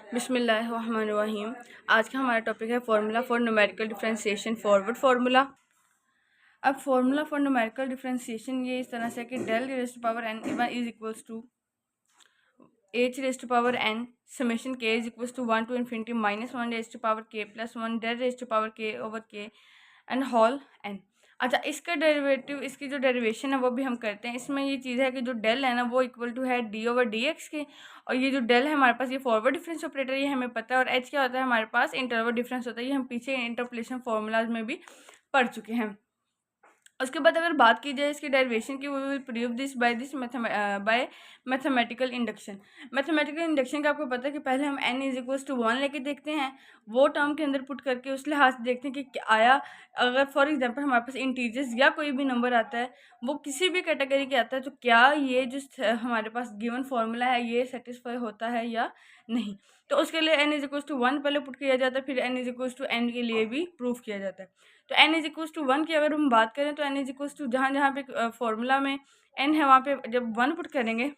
बिस्मिल्लाहिर्रहमानिर्रहीम। आज का हमारा टॉपिक है formula for numerical differentiation forward formula. अब फार्मूला फॉर न्यूमेरिकल डिफरेंशिएशन ये इस तरह से कि del raise to power n is equals to h raise to power n summation k is equals to 1 to infinity minus 1 raise to power k plus 1 del raise to power k over k and whole n। अच्छा, इसका derivative, इसकी जो derivation है वो भी हम करते हैं। इसमें ये चीज़ है कि जो डेल है ना वो इक्वल टू है डी ओवर डी एक्स के, और ये जो डेल है हमारे पास ये फॉरवर्ड डिफरेंस ऑपरेटर ये हमें पता है, और एच क्या होता है हमारे पास इंटरवल डिफरेंस होता है। ये हम पीछे इंटरपोलेशन फार्मूलाज में भी पढ़ चुके हैं। उसके बाद अगर बात की जाए इसकी डेरिवेशन की, we will prove this by mathematical induction. Mathematical induction का आपको पता है कि पहले हम n इज इक्वल्स टू 1 लेके देखते हैं, वो टर्म के अंदर पुट करके उस लिहाज से देखते हैं कि क्या आया। अगर फॉर एग्जांपल हमारे पास इंटीजर्स या कोई भी नंबर आता है, वो किसी भी कैटेगरी के आता है, तो क्या ये जो हमारे पास गिवन फार्मूला है ये सेटिस्फाई होता है या नहीं। तो उसके लिए n इज इक्वल्स टू 1 पहले पुट किया जाता है, फिर n is equals to n के लिए भी प्रूफ किया जाता है। तो n इज इक्वल्स टू 1 की अगर हम बात करें तो n इज इक्वल्स टू जहाँ जहाँ पे फॉर्मूला में n है वहाँ पे जब 1 पुट करेंगे,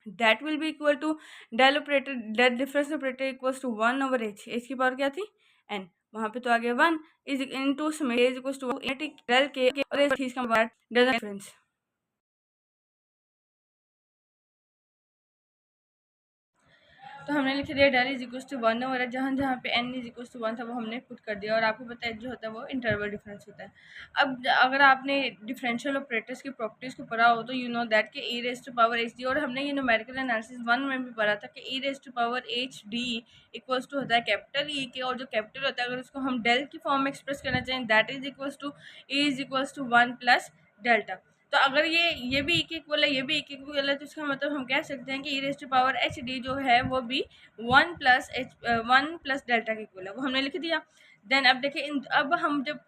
that will be equal to del operator, del difference operator equals to 1 over h। h की पावर क्या थी n, वहाँ पे तो आ गया 1 is into is equals to del के और इसका डिफरेंस। तो हमने लिख दिया del is equals to 1 over जहाँ जहाँ पे n इज इक्वल्स टू 1 था वो हमने पुट कर दिया, और आपको पता है जो होता है वो इंटरवल डिफरेंस होता है। अब अगर आपने डिफरेंशियल ऑपरेटर्स की प्रॉपर्टीज़ को पढ़ा हो तो यू नो दैट कि e raise to power H D, और हमने ये न्यूमेरिकल एनालिसिस 1 में भी पढ़ा था कि e raise to power H D equals to होता है कैपिटल ई के, और जो कैपिटल होता है अगर उसको हम डेल की फॉर्म में एक्सप्रेस करना चाहें that is equals to E is equals to 1 plus delta. तो अगर ये भी एक इक्वल है, ये भी एक इक्वल है, तो इसका मतलब हम कह सकते हैं कि e raise to power H d जो है वो भी 1 प्लस डेल्टा के इक्वल है, वो हमने लिख दिया। देन अब देखिए अब हम जब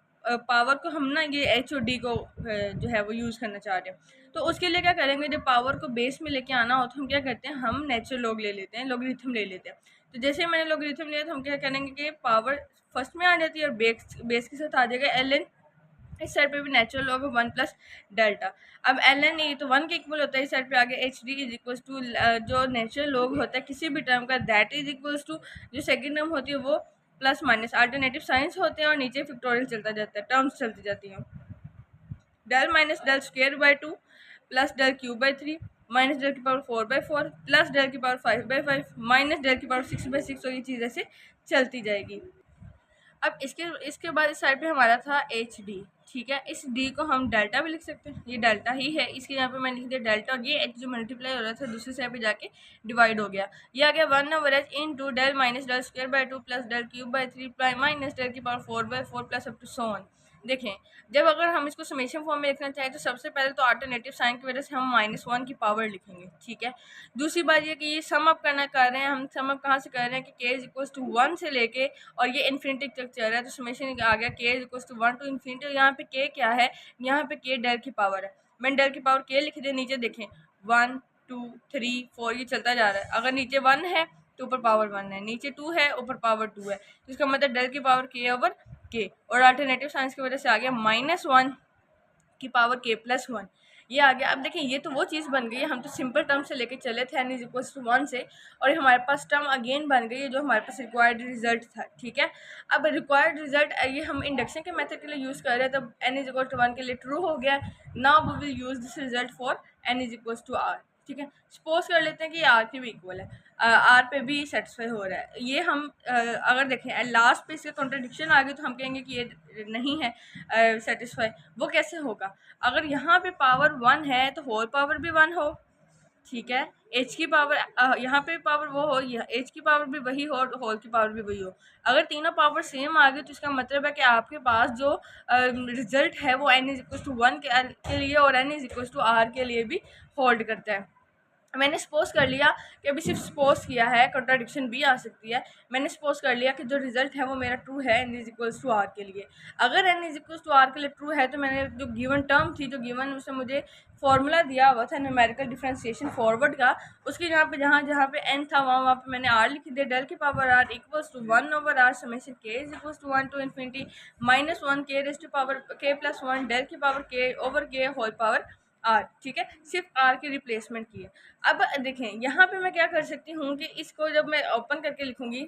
पावर को हम ना ये एच और डी को जो है वो यूज़ करना चाह रहे हैं, तो उसके लिए क्या करेंगे, जब पावर को बेस में लेके आना हो तो हम क्या करते हैं, हम नेचुरल लॉग ले लेते हैं, लॉगरिथम ले लेते हैं। तो जैसे ही मैंने लॉगरिथम लिया तो हम क्या करेंगे कि पावर फर्स्ट में आ जाती है और बेस के साथ आ जाएगा एल एन। इस साइड पे भी नेचुरल लॉग 1 प्लस डेल्टा। अब एल एन ए तो 1 के इक्वल होता है, इस साइड पे आगे h d is equals to जो नेचुरल लॉग होता है किसी भी टर्म का दैट इज इक्वल्स टू जो सेकंड टर्म होती है वो प्लस माइनस अल्टरनेटिव साइंस होते हैं, और नीचे फिक्टोरियल चलता जाता है, टर्म्स चलती जाती हैं। Del minus del square by 2 plus del cube by 3 minus del की पावर 4/4 प्लस डेल की पावर 5/5 माइनस डेल की पावर 6/6, और ये चीज़ ऐसे चलती जाएगी। अब इसके इसके बाद इस साइड पे हमारा था एच डी, ठीक है। इस डी को हम डेल्टा भी लिख सकते हैं, ये डेल्टा ही है, इसके यहाँ पे मैंने लिख दिया डेल्टा, और ये एच जो मल्टीप्लाई हो रहा था दूसरी साइड पे जाके डिवाइड हो गया। ये आ गया 1 over H into del minus del square by 2 plus del cube by 3 minus del की power 4/4 plus up to so on. देखें, जब अगर हम इसको समेशन फॉर्म में लिखना चाहें तो सबसे पहले तो अल्टरनेटिव साइन की वजह से हम -1 की पावर लिखेंगे, ठीक है। दूसरी बात ये कि ये सम अप करना कर रहे हैं, हम सम अप कहाँ से कर रहे हैं कि के इज इक्वल्स टू 1 से लेके और ये इन्फिनिटी तक चल रहा है, तो समेशन आ गया k is equals to 1 to infinity. और यहाँ पे के क्या है, यहाँ पे के डेल की पावर है, मैंने डेल की पावर के लिख दिया। नीचे देखें 1 2 3 4 ये चलता जा रहा है, अगर नीचे 1 है तो ऊपर पावर 1 है, नीचे 2 है ऊपर पावर 2 है, तो इसका मतलब डेल की पावर के ओवर के, और अल्टरनेटिव साइंस की वजह से आ गया -1 की पावर के प्लस 1, ये आ गया। अब देखिए ये तो वो चीज़ बन गई है, हम तो सिंपल टर्म से लेके चले थे n इज इक्वल्स टू 1 से, और ये हमारे पास टर्म अगेन बन गई है जो हमारे पास रिक्वायर्ड रिजल्ट था, ठीक है। अब रिक्वायर्ड रिजल्ट ये हम इंडक्शन के मेथड के लिए यूज़ कर रहे हैं, तब n इज इक्वल टू 1 के लिए ट्रू हो गया। Now we will use this result for n is equals to r, ठीक है। सपोज कर लेते हैं कि आर के भी इक्वल है, आर पे भी सेटिस्फाई हो रहा है। ये हम अगर देखें लास्ट पे इसका कॉन्ट्रडिक्शन आ गई तो हम कहेंगे कि ये नहीं है सेटिस्फाई। वो कैसे होगा, अगर यहाँ पे पावर 1 है तो होल पावर भी 1 हो, ठीक है। एच की पावर यहाँ पे पावर वो हो, एच की पावर भी वही हो और होल की पावर भी वही हो। अगर तीनों पावर सेम आ गई तो इसका मतलब है कि आपके पास जो रिजल्ट है वो n इज इक्वल टू 1 के लिए और n is equal to r के लिए भी होल्ड करता है। मैंने सपोज कर लिया कि अभी सिर्फ सपोज किया है, कॉन्ट्राडिक्शन भी आ सकती है। मैंने सपोज कर लिया कि जो रिजल्ट है वो मेरा ट्रू है n is equals to r के लिए। अगर n is equals to r के लिए ट्रू है तो मैंने जो गिवन टर्म थी, जो गिवन उसने मुझे फॉर्मूला दिया हुआ था न्यूमेरिकल डिफरेंशिएशन फॉरवर्ड का, उसके जहाँ जहाँ पे n था वहाँ पे मैंने r लिख दिया। डेल की power r equals to 1 over r summation k is equals to 1 to infinity -1 k raise to power k plus 1 del की power k over k whole power R, ठीक है, सिर्फ आर की रिप्लेसमेंट की है। अब देखें यहाँ पे मैं क्या कर सकती हूँ कि इसको जब मैं ओपन करके लिखूंगी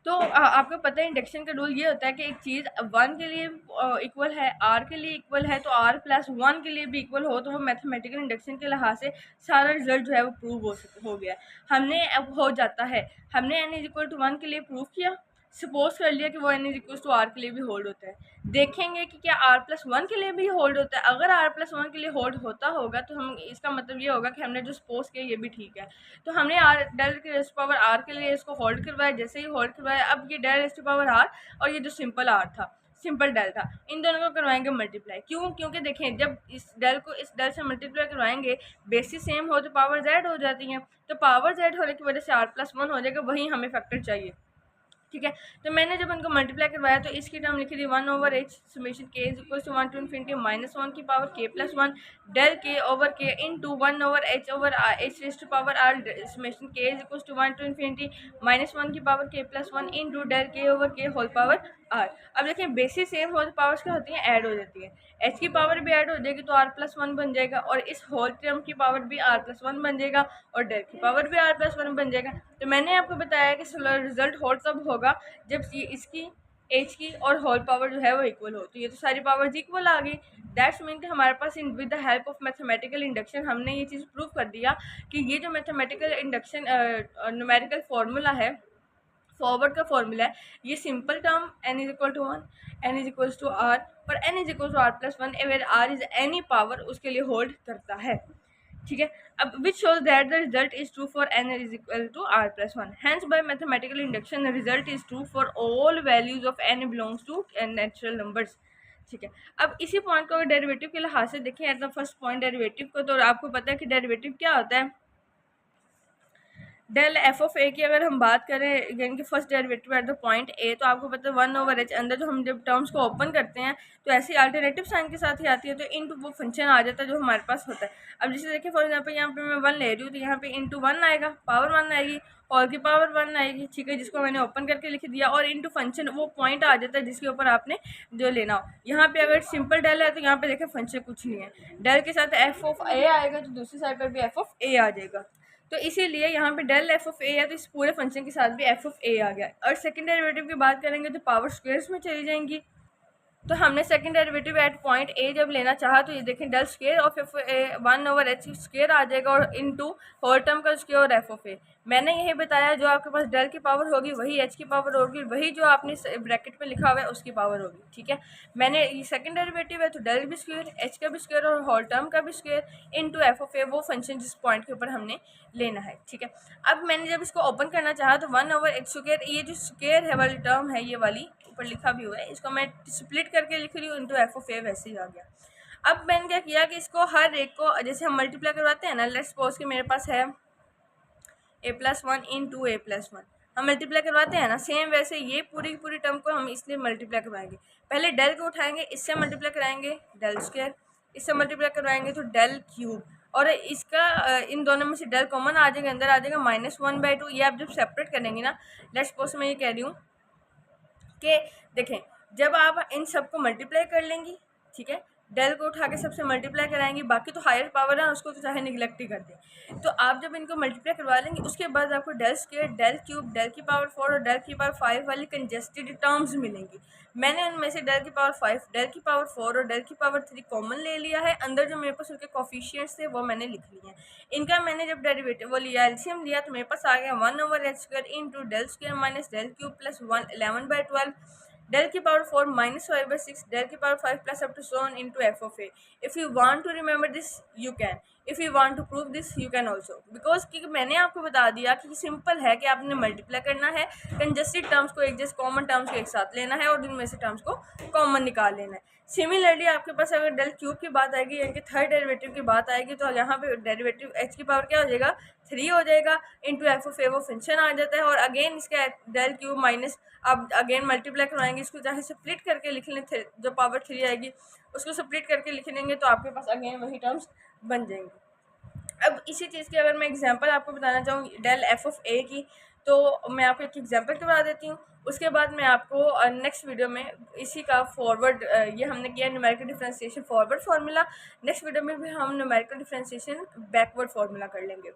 तो आपको पता है इंडक्शन का रूल ये होता है कि एक चीज़ 1 के लिए इक्वल है, आर के लिए इक्वल है, तो आर प्लस 1 के लिए भी इक्वल हो तो वो मैथमेटिकल इंडक्शन के लिहाज से सारा रिजल्ट जो है वो प्रूव हो गया। हमने अब हो जाता है, हमने n इज इक्वल टू 1 के लिए प्रूव किया, सपोज कर लिया कि वो n is equal to r के लिए भी होल्ड होता है। देखेंगे कि क्या आर प्लस 1 के लिए भी होल्ड होता है। अगर आर प्लस 1 के लिए होल्ड होता होगा तो हम इसका मतलब ये होगा कि हमने जो सपोज किया ये भी ठीक है। तो हमने आर डेल की रेस्ट पावर आर के लिए इसको होल्ड करवाया, जैसे ही होल्ड करवाया अब ये डेल रेस्ट पावर आर और ये जो सिंपल आर था, सिंपल डेल था, इन दोनों को करवाएंगे मल्टीप्लाई। क्यों? क्योंकि देखें जब इस डेल को इस डेल से मल्टीप्लाई करवाएंगे, बेसिस सेम हो तो पावर जेड हो जाती है, तो पावर जेड होने की वजह से आर प्लस 1 हो जाएगा, वही हमें फैक्टर चाहिए, ठीक है। तो मैंने जब इनको मल्टीप्लाई करवाया तो इसकी टर्म लिखी थी 1/h summation K is equal to 1 to infinity -1 की power k plus 1 del K over K into 1/h over h raise to power r summation K is equal to 1 to infinity -1 की power k plus 1 into del K over K whole power r। अब देखें basis same हो तो powers क्या होती हैं, add हो जाती है, h की पावर भी ऐड हो जाएगी तो r प्लस 1 बन जाएगा, और इस होल टर्म की पावर भी r प्लस 1 बन जाएगा, और डेल की पावर भी r प्लस 1 बन जाएगा। तो मैंने आपको बताया कि रिजल्ट होल तब होगा जब इसकी एच की और होल पावर जो है वो इक्वल हो। तो ये तो सारी पावर्स इक्वल आ गई, दैट्स मीन कि हमारे पास with the help of mathematical induction हमने ये चीज़ प्रूव कर दिया कि ये जो मैथमेटिकल इंडक्शन न्यूमेरिकल फार्मूला है, फॉरवर्ड का फॉर्मूला है, ये simple term n is equal to 1, n is equal to R और n is equal to R plus 1 where R is any power उसके लिए होल्ड करता है, ठीक है। अब which shows that the result is true for n is equal to r plus 1, hence by mathematical induction the result is true for all values of n belongs to natural numbers, ठीक है। अब इसी point को अगर derivative के लिहाज से देखें at the first point derivative को, तो आपको पता है कि डेरिवेटिव क्या होता है, डेल एफ ऑफ ए की अगर हम बात करें यानी कि first derivative at the point A, तो आपको पता है 1/h अंदर जो हम जब टर्म्स को ओपन करते हैं तो ऐसी अल्टरनेटिव साइन के साथ ही आती है, तो इनटू वो फंक्शन आ जाता है जो हमारे पास होता है। अब जैसे देखिए फॉर एग्जांपल यहाँ पे मैं 1 ले रही हूँ तो यहाँ पे इंटू 1 आएगा, पावर 1 आएगी और की पावर 1 आएगी, ठीक है, जिसको मैंने ओपन करके लिख दिया, और इंटू फंक्शन वो पॉइंट आ जाता है जिसके ऊपर आपने जो लेना हो। यहाँ पे अगर सिंपल डेल है तो यहाँ पे देखें फंक्शन कुछ नहीं है, डेल के साथ एफ ऑफ ए आएगा तो दूसरी साइड पर भी एफ ऑफ ए आ जाएगा, तो इसीलिए यहाँ पे डेल एफ ऑफ ए है तो इस पूरे फंक्शन के साथ भी एफ ऑफ ए आ गया। और सेकंड डेरिवेटिव की बात करेंगे तो पावर स्क्वायर्स में चली जाएंगी, तो हमने second derivative at point A जब लेना चाहा तो ये देखें del square of F A 1/h square आ जाएगा और इनटू होल टर्म का स्क्वायर और एफ ऑफ ए। मैंने यही बताया जो आपके पास डेल की पावर होगी वही एच की पावर होगी, वही जो आपने ब्रैकेट में लिखा हुआ है उसकी पावर होगी, ठीक है। मैंने ये सेकंड डेरिवेटिव है तो डेल भी स्क्वायर, एच का भी स्क्वायर और होल टर्म का भी स्क्वायर इनटू एफ ऑफ ए, वो फंक्शन जिस पॉइंट के ऊपर हमने लेना है, ठीक है। अब मैंने जब इसको ओपन करना चाहा तो 1/h स्क्वायर, ये जो स्क्वायर है वाली टर्म है ये वाली ऊपर लिखा भी हुआ है, इसको मैं स्प्लिट करके लिख रही हूँ इंटू एफ ऑफ ए, वैसे ही आ गया। अब मैंने क्या किया कि इसको हर एक को जैसे हम मल्टीप्लाई करवाते हैं ना, लेट्स सपोज कि मेरे पास है ए प्लस 1 इंटू ए प्लस 1, हम मल्टीप्लाई करवाते हैं ना, सेम वैसे ये पूरी की पूरी टर्म को हम इसलिए मल्टीप्लाई करवाएंगे, पहले डेल को उठाएंगे, इससे मल्टीप्लाई कराएंगे डेल स्क्वायर, इससे मल्टीप्लाई करवाएंगे तो डेल क्यूब, और इसका इन दोनों में से डेल कॉमन आ जाएगा, अंदर आ जाएगा -1/2। ये आप जब सेपरेट करेंगे ना, लेट्स सपोज मैं ये कह रही हूँ कि देखें जब आप इन सबको मल्टीप्लाई कर लेंगी, ठीक है, डेल को उठा के सबसे मल्टीप्लाई कराएंगी, बाकी तो हायर पावर है उसको तो चाहे निगलेक्ट ही कर दें, तो आप जब इनको मल्टीप्लाई करवा लेंगे उसके बाद आपको del square, del cube, del की पावर 4 और डेल की पावर 5 वाली कंजेस्टेड टर्म्स मिलेंगी। मैंने उनमें से डेल की पावर 5, डेल की पावर 4 और डेल की पावर 3 कॉमन ले लिया है, अंदर जो मेरे पास उनके कोफिशिएंट्स थे वो मैंने लिख लिए हैं। इनका मैंने जब डेरिवेटिव वो लिया, एलसीएम लिया, तो मेरे पास आ गया 1/h square into del square minus del cube plus 11/12 del की पावर 4 -5/6 del की power 5 plus up to so on into f of a। if you want to remember this you can, if you want to prove this you can also, because क्योंकि मैंने आपको बता दिया कि simple है कि आपने मल्टीप्लाई करना है, कंजेस्टेड टर्म्स को एक जैसे कॉमन टर्म्स को एक साथ लेना है और इनमें से टर्म्स को कॉमन निकाल लेना है। सिमिलरली आपके पास अगर डेल क्यूब की बात आएगी यानी कि थर्ड डेरिवेटिव की बात आएगी तो यहाँ पे डेरिवेटिव एच की पावर क्या हो जाएगा 3 हो जाएगा इंटू एफ ऑफ ए, वो फंक्शन आ जाता है, और अगेन इसका डेल क्यूब माइनस आप अगेन मल्टीप्लाई करवाएंगे, इसको चाहे स्प्लिट करके लिख लें, जो पावर 3 आएगी उसको स्प्लिट करके लिख लेंगे तो आपके पास अगेन वही टर्म्स बन जाएंगे। अब इसी चीज़ की अगर मैं एग्जांपल आपको बताना चाहूँ डेल एफ ऑफ ए की, तो मैं आपको एक एग्जांपल करवा देती हूँ, उसके बाद मैं आपको नेक्स्ट वीडियो में इसी का फॉरवर्ड, ये हमने किया numerical differentiation forward formula, next video में भी हम न्यूमेरिकल डिफरेंशिएशन बैकवर्ड फार्मूला कर लेंगे।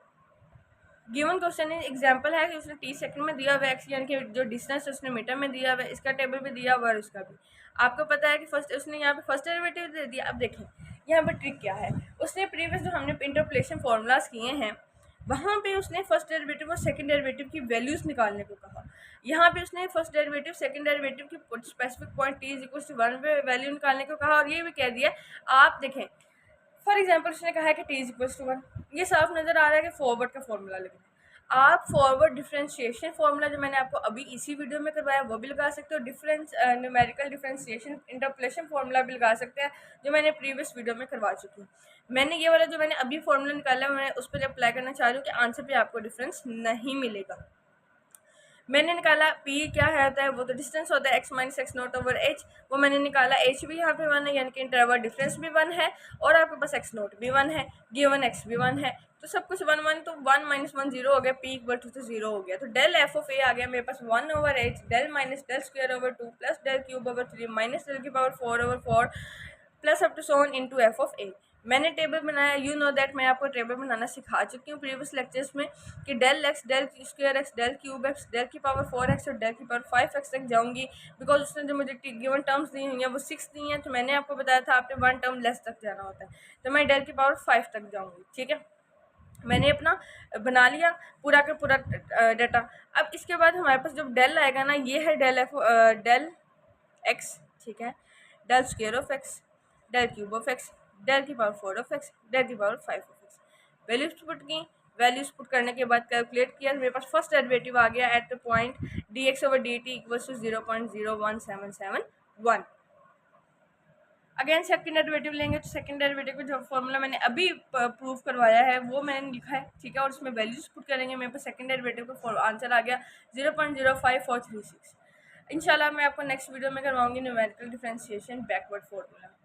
गिवन क्वेश्चन एग्जांपल है कि उसने 30 सेकंड में दिया हुआ है एक्स, यानी कि जो डिस्टेंस उसने मीटर में दिया हुआ है, इसका टेबल भी दिया हुआ है और इसका भी। आपको पता है कि फर्स्ट उसने यहाँ पे फर्स्ट डेरिवेटिव दे दिया। अब देखें यहाँ पर ट्रिक क्या है, उसने प्रीवियस जो हमने इंटरपोलेशन फार्मूलाज किए हैं वहाँ पे उसने फर्स्ट डेरिवेटिव और सेकंड डेरिवेटिव की वैल्यूज निकालने को कहा। यहाँ पे उसने फर्स्ट डेरिवेटिव सेकंड डेरिवेटिव की स्पेसिफिक पॉइंट t = 1 पे वैल्यू निकालने को कहा, और ये भी कह दिया। आप देखें फॉर एग्जांपल उसने कहा है कि t = 1, ये साफ नज़र आ रहा है कि फॉरवर्ड का फॉर्मूला लिखना है। आप फॉरवर्ड डिफरेंशिएशन फॉर्मूला जो मैंने आपको अभी इसी वीडियो में करवाया वो भी लगा सकते हो, न्यूमेरिकल डिफरेंशिएशन इंटरपोलेशन फॉर्मूला भी लगा सकते हैं जो मैंने प्रीवियस वीडियो में करवा चुकी हूँ। मैंने ये वाला जो मैंने अभी फॉर्मूला निकाला है मैं उस पर अप्लाई करना चाह रही हूँ कि आंसर पे आपको डिफरेंस नहीं मिलेगा। मैंने निकाला p क्या होता है, वो तो डिस्टेंस होता है x - x0/h, वो मैंने निकाला। h भी यहाँ पे 1 है, यानी कि इंटरवल डिफरेंस भी 1 है, और आपके पास x0 भी 1 है, गिवन x भी 1 है, तो सब कुछ 1 1, तो 1 - 1 0 हो गया, p = 0 हो गया। तो डेल f ऑफ a आ गया मेरे पास 1/h del minus del square /2 plus del cube minus del की power 4/4 plus up to so on into f of a। मैंने टेबल बनाया, यू नो दैट मैं आपको टेबल बनाना सिखा चुकी हूँ प्रीवियस लेक्चर्स में कि del x del square x del cube x del की पावर 4x और डेल की पावर 5x तक जाऊंगी, बिकॉज उसने जो मुझे गिवन टर्म्स दी हुई हैं वो 6 दी हैं, तो मैंने आपको बताया था आपने 1 टर्म लेस तक जाना होता है, तो मैं डेल की पावर 5 तक जाऊँगी। ठीक है, मैंने अपना बना लिया पूरा का पूरा डाटा। अब इसके बाद हमारे पास जब डेल आएगा ना, ये है डेल x, ठीक है, del square of x del cube of x del की पावर 4 ऑफ x डेल की power 5 of x। Values put की, वैल्यूज पुट करने के बाद कैलकुलेट किया, मेरे पास फर्स्ट डेरिवेटिव आ गया at the point dx/dt = 0.01771। Again second derivative लेंगे, तो सेकंड डेरिवेटिव का जो फॉर्मूला मैंने अभी प्रूव करवाया है वो मैंने लिखा है। ठीक है, और उसमें वैल्यूज पुट करेंगे, मेरे पास सेकंड डेरिवेटिव का आंसर आ गया 0.05436। इंशाल्लाह मैं आपको नेक्स्ट वीडियो में करवाऊंगी न्यूमेरिकल डिफरेंशिएशन बैकवर्ड फॉर्मूला।